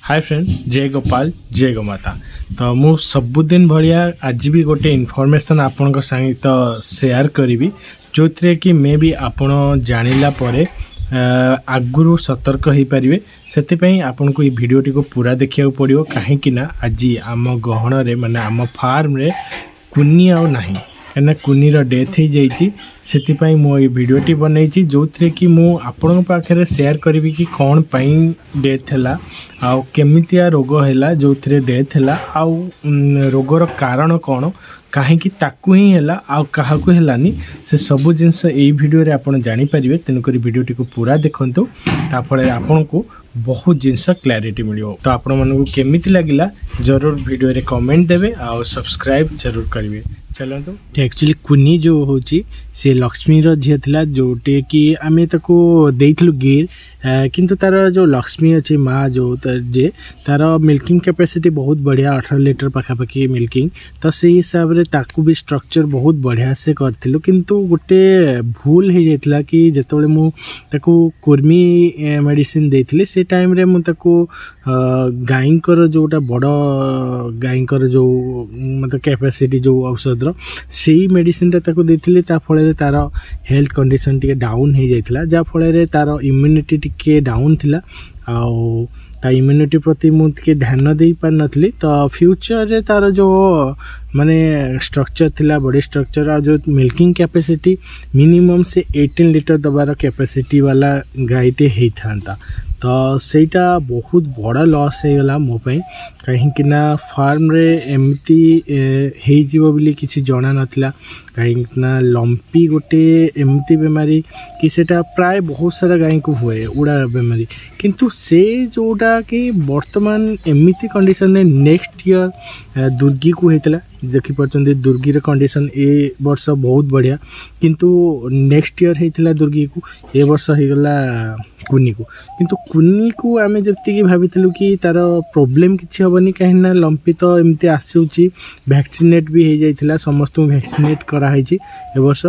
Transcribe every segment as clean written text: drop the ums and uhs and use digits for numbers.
Hi friend, जय गोपाल जय गोमाता। तो मु सबुदिन भाया आज भी गोटे इनफॉरमेशन आपण सहित शेयर करी जो थे कि मे भी आपण जानिला परे आगुरु सतर्क हो पारे से आपन को ये वीडियोटी को पूरा देखा पड़ो कहीं आज आम गहन माने आम फार्म रे कुनी आउ नहीं कहीं कुनीर डेथ हो जाइए से मो ये वीडियोटी बनई जो थे कि मु आपण पाखे शेयर करी कि कौन पाई डेथ है आउ केमितिया रोग है जो थे डेथ है आउ रोगर कारण कौन कहीं ताकू ही है आउ क्या है से सबू जिनस यही वीडियो आपड़ जापर तेणुक वीडियोटी को पूरा देखु ताफल आपन को बहुत जिनस क्लारिटी मिल तो आपण मानक केमी लगिला जरूर वीडियो रे कमेंट देवे आउ सब्सक्राइब जरूर करेंगे। चलतु एक्चुअली कुनी जो हूँ सी लक्ष्मीर झी था जोटे कि आम ताको देइथलु गिर किंतु तार जो लक्ष्मी अच्छे माँ जो जे तार मिल्किंग कैपेसिटी बहुत बढ़िया 18 लीटर पाखापाखि मिल्किंग तो से हिसाब रे ताकू भी स्ट्रक्चर बहुत बढ़िया से करथिलु किंतु गोटे भूल हो जाता कि जितेबाला मु ताकू कुर्मी मेडिसिन देइथिले से टाइम रे मु ताकू गाईंकर जोटा बड़ गाईंकर जो मतलब कैपेसिटी जो औषध से मेडिसिन ताकू देइथिले ता फळे तार हेल्थ कंडीशन टिके डाउन हो जाइथिला जा फळे तार इम्यूनिटी टिके डाउन थिला आउ ता इम्यूनिटी प्रति मुझे ध्यान दे पार नथली तो फ्यूचर रे तार जो माने स्ट्रक्चर थिला बॉडी स्ट्रक्चर आ जो मिल्किंग कैपेसिटी मिनिमम से 18 लीटर दबार कैपेसिटी वाला गाईटे ही था तो सेटा बहुत बड़ा लॉस हो गला मो पई कहीं फार्म रे एमती हे जीवो बोली किसी जना नथिला कहीं लंपी गोटे एमती बेमारी कि सेटा प्राय बहुत सारा गाई को हुए उड़ा बेमारी किंतु से जोटा कि वर्तमान एमती कंडीशन ने नेक्स्ट ईयर दुर्गी को होता देखिपे दुर्गी रे कंडीशन ए वर्ष बहुत बढ़िया किंतु नेक्स्ट ईयर होता दुर्गी को ए वर्ष हो गला कुनी को किंतु कुनी को आम जी भाभी कि तार प्रोब्लेम किसी हेनी कहीं लंपी तो एमती आसूची वैक्सीनेट भी हो जाता समस्त वैक्सीनेट कराई ए वर्ष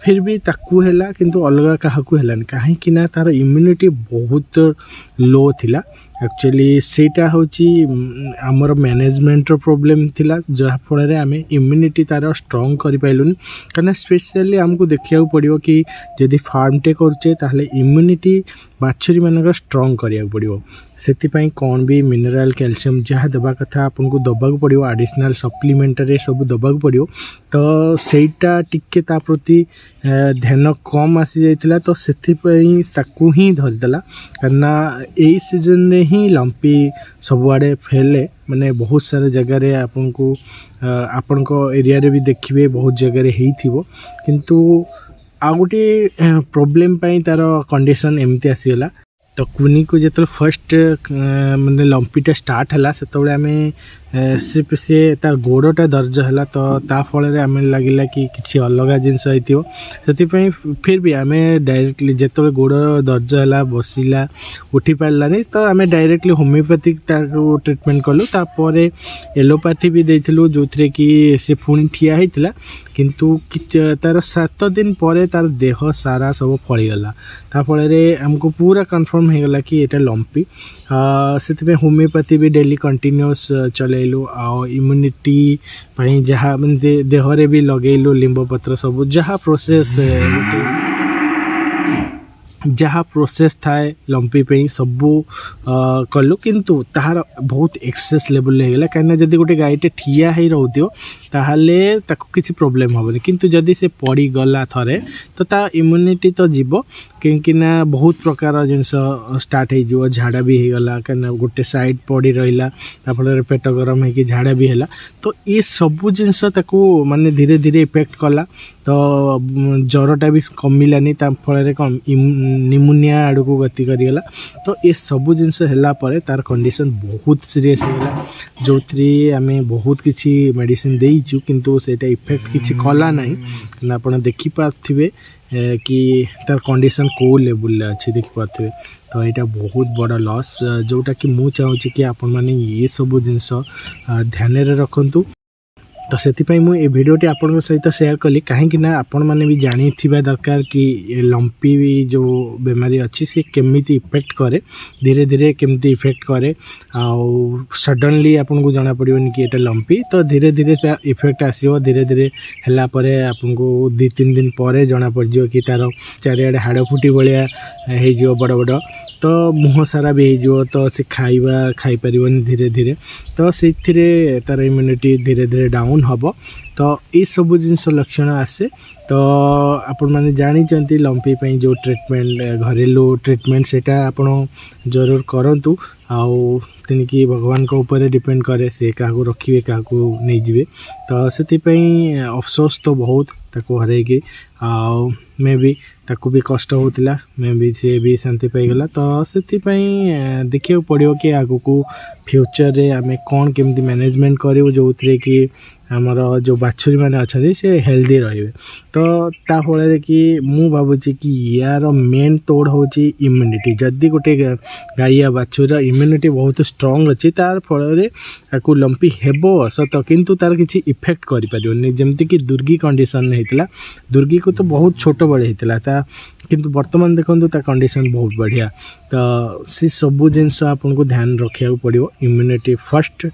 फिर भी ताकू है किंतु अलग क्या कहीं तार इम्यूनिटी बहुत लो थिला एक्चुअली सेटा होची आमर मैनेजमेंट प्रोब्लेम थिला जहाँ फल आम इम्यूनिटी तार स्ट्रॉन्ग कर पाइलुनी कहीं स्पेशली आमको देखा पड़ो कि जदि फार्म टे करुचे ताहले इम्यूनिटी बाछुरी मानक स्ट्रॉन्ग करिया पड़ो से कौन भी मिनरल कैल्शियम जहाँ दबा कथा आपन को दबाक पड़ो एडिशनल सप्लीमेंटरी सब दबाक पड़ो तो सेटा टिके ता प्रति ध्यान कम आसी जाइथिला तो सेथिपई ताकू ही धरिदेला करना यही सीजन रे ही लंपी सबुआड़े फैले माने बहुत सारे जगह आपन को आपन को एरिया रे भी देखिए बहुत जगह ही थिबो किंतु आ गोटे प्रोब्लेम पाई तार कंडीशन एमती आसीगला तो कुनी को जो फर्स्ट माने लंपीटा स्टार्ट है से आम सिर्फ से तार गोड़टा दर्ज है तो ता फल आम लगिला कि किसी अलग जिनस से फिर भी आम डायरेक्टली जो गोड़ दर्ज है बसला उठी पारानी तो आम डायरेक्टली होमियोपैथिक ट्रिटमेंट कलु तापर एलोपैथी भी देइथिलु जो थे कि से पुणी ठिया होता किंतु तार 7 दिन पर तार देह सारा सब फलीगला ताफल आमको पूरा कन्फर्म हो गला कि ये लंपी से होमियोपैथी भी डेली कंटिन्यूस चलैलु आ इम्यूनिटी जहाँ देहरे भी लगेलु लिंब पत्र सब जहाँ प्रोसेस जहाँ प्रोसेस थाए लंपी पे सबू कलु किंतु तार बहुत एक्सेस लेवल होगा कहीं जब गोटे गाईटे ठिया ही रोथो ताहले ताको किसी प्रोब्लेम हेनी किंतु जदि से पड़ी गला थरे तो ता इम्यूनिटी तो जीव कहीं बहुत प्रकार जिनस स्टार्ट हो झाड़ा भी होगला कहीं गोटे साइड पड़ी रहा ताफल पेट गरम हो झाड़ा भी है तो ये सबू जिनस माने धीरे धीरे इफेक्ट कला तो ज्वरटा भी कमिलानी फल कम निमोनिया आड़ को गति करीगला तो ये सबू जिनस है तार कंडीशन बहुत सीरीयस होगा जो आम बहुत किसी मेडिसिन देइचु किंतु सेटा इफेक्ट किसी कला नहीं आप देखिपे कि तार कंडीशन को लेवल अच्छे देखिपे तो यहाँ बहुत बड़ा लॉस जोटा कि मु चाहूँ कि आपण मैंने ये सब जिनस ध्यान रखु तो से मुझे भिडियोटी आपण सहित शेयर कली कहीं आपण मैंने भी जानी दरकार कि लंपी जो बेमारी अच्छी सी केमी इफेक्ट करे धीरे धीरे केमती इफेक्ट करे आउ सडनली आपन को जाना पड़ोनी कि एटा लंपी तो धीरे धीरे इफेक्ट आसो धीरे धीरे है आपन को 2-3 दिन पर जना पड़ कि तार चारिआडे हाड़ फुटी भाया हो बड़ बड़ तो मुँह सारा भी हो तो सी खाई पारिबनी धीरे धीरे तो से तार इम्यूनिटी धीरे धीरे डाउन हम तो ये सब जिनस लक्षण आसे तो आपण मैंने जानी लंपी पे जो ट्रीटमेंट घरेलू ट्रीटमेंट सेटा आपण जरूर करूँ आउ तेणिकी भगवान को ऊपर डिपेंड करे से क्या रखिए क्या नहीं जीवे तो से अफसोस तो बहुत ताको हरैकी आउ मे भी ताको भी कष्ट होता मे भी सी भी शांति पाईगला तो से देखा पड़ो कि आग को फ्यूचर रे आमे कौन केमती मैनेजमेंट करूँ जो थे कि आमर जो बाछुरी मैंने अच्छा से हेल्दी रे तो ताफल कि मु भावुची कि यार मेन तोड़ हूँ इम्यूनिटी जदि गोटे गाई या बाछुर इम्यूनिटी बहुत स्ट्रंग अच्छी तार फल आपको लंपी हेबो सत किंतु तार किसी इफेक्ट करें जमती कि दुर्गी कंडीशन होता दुर्गी को तो बहुत छोट बड़े होता किंतु वर्तमान देखो ता कंडीशन बहुत बढ़िया तो सी सबू जिनस आपन को ध्यान रखा पड़ो इम्यूनिटी फर्स्ट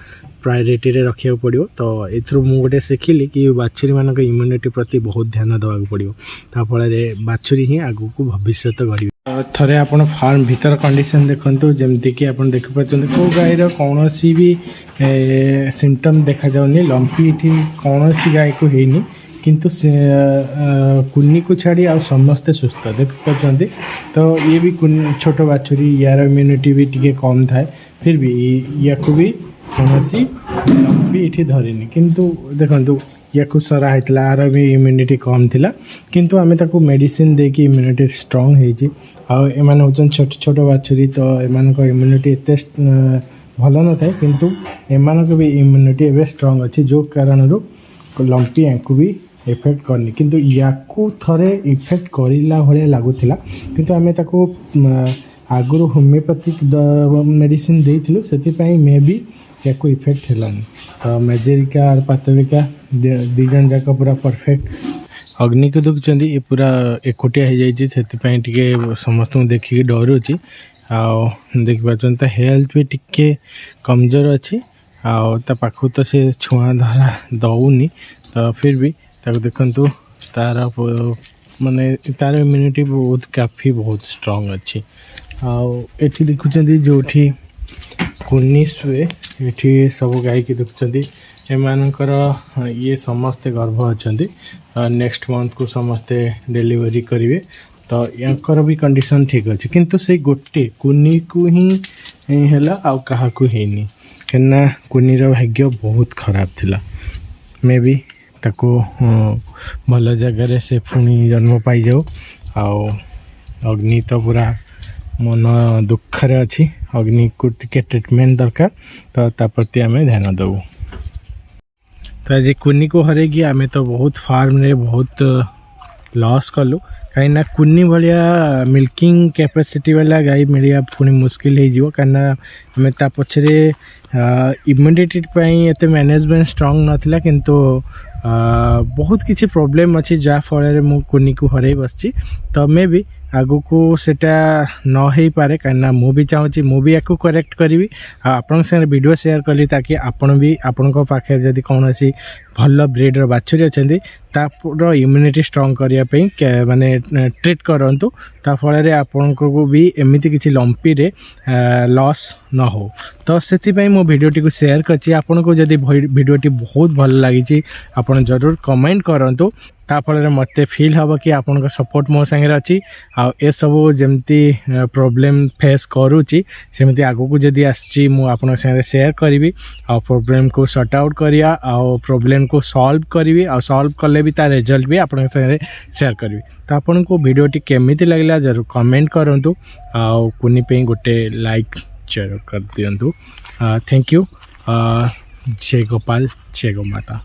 प्रायोरिटी रे रखा पड़ो तो एथरू मु गोटे शिखिली कि बाछुरी मानक इम्यूनिटी प्रति बहुत ध्यान देवा पड़ो ताफल बाछुरी ही आगू को भविष्य गढ़ थरे आपण फार्म भीतर कंडीशन देखंतु जमती कि आपण देख पाचंत को गायर कौन सी भी सिम्पटम देखा जाउनी लंपी इठी कौन सी गाय को हेनी किंतु कुन्नी को छाड़ी आ समस्ते सुस्थ देख पाचंत तो ये भी छोट बाछुरी यार इम्यूनिटी भी टिके कम थाए फिर भी या को भी कौन सी लंपी इठी धरिनी किंतु देखंतु या सरा होता आर भी इम्यूनिटी कम थिला किंतु आमे ताको मेडिसिन देकी इम्यूनिटी स्ट्रंग होईची एमान होचन छोट छोट बाछुरी तो एमान को इम्यूनिटी एते भल न थाए किंतु एमान को भी इम्यूनिटी एबे स्ट्रंग अच्छी जो कारण लंपी यांकु भी इफेक्ट करनी किंतु याकू थरे इफेक्ट करिला भले लागुथिला किंतु आमे ताको आगुरु होमियोपैथिक मेडिसिन देइथिलु सेति मे भी याकू इफेक्ट हेलानी तो मेजेरिका और पातलिका दिजन जाक पूरा परफेक्ट अग्नि को देखुं ये पूरा एकोटिया हो जाए समस्त देखिए डरुची देख पार्थ हेल्थ भी टिके कमजोर अच्छी पाखु तो से छुआ धरा दौनी तो फिर भी देखु तार माने तार इम्यूनिटी बहुत काफ़ी बहुत स्ट्रंग अच्छी आठी देखुं जो कुन्नी शुए ये सब गाय की देखुं एमानकर ये समस्ते गर्भ अच्छा नेक्स्ट मंथ को समस्ते डिलीवरी करेंगे तो यांकर भी कंडीशन ठीक अच्छे किंतु से गोटे कुन्नी को ही है आउ क्या हेनी कहीं कुन्नीर भाग्य बहुत खराब थिला मे भी ताको भल जगार से पुणी जन्म पाई जाऊ आउ अग्नि तो पूरा मन दुखरे अच्छी अग्नि को टिके ट्रीटमेंट दरकार तो ता प्रति आम ध्यान देवु तो आज कुन्नी को हरैकी आम तो बहुत फार्म रे बहुत लॉस कलु कहीं कुन्नी भाया मिल्किंग कैपेसिटी वाला गाय मिलिया पुणी मुस्किल हो कहीं ता पछरे इम्यूनिटी एते मैनेजमेंट स्ट्रंग नाथिला किंतु बहुत किसी प्रॉब्लम अच्छी जहाँ फल मु कुन्नी को हरई बसची तो मे भी आगु को सेटा न हो पारे कहीं मु भी चाहूँगी मु भी या करेक्ट करी आपण संगे वीडियो शेयर कली ताकि आपण भी आपण पाखे जदि कौन सी भल ब्रीडर बाछुरी अच्छा तार इम्यूनिटी स्ट्रंग करने माने ट्रीट करूँ ताफल आपण को भी एमती किसी लंपी रे लॉस न हो तो से मो भिडियोटी को शेयर करछि आपण को जदि भिडियोटी बहुत भल लगी आपण जरूर कमेंट करूँ ताफल मत फिल हम कि आपण सपोर्ट मो संगे अच्छी ए सब जमती प्रॉब्लम फेस करुच्ची सेमती आगो को जदि आसची मु आपण संगे शेयर करी आ प्रॉब्लम को सॉर्ट आउट करिया आ प्रॉब्लम को सॉल्व करी आ सॉल्व कले भी तार रिजल्ट भी आपण संगे शेयर करी तो आपन को वीडियोटी केमिति लागला जरूर कमेंट करंतु आ कुनी पे गोटे लाइक जरूर कर दियंतु थैंक यू जय गोपाल जय गो माता।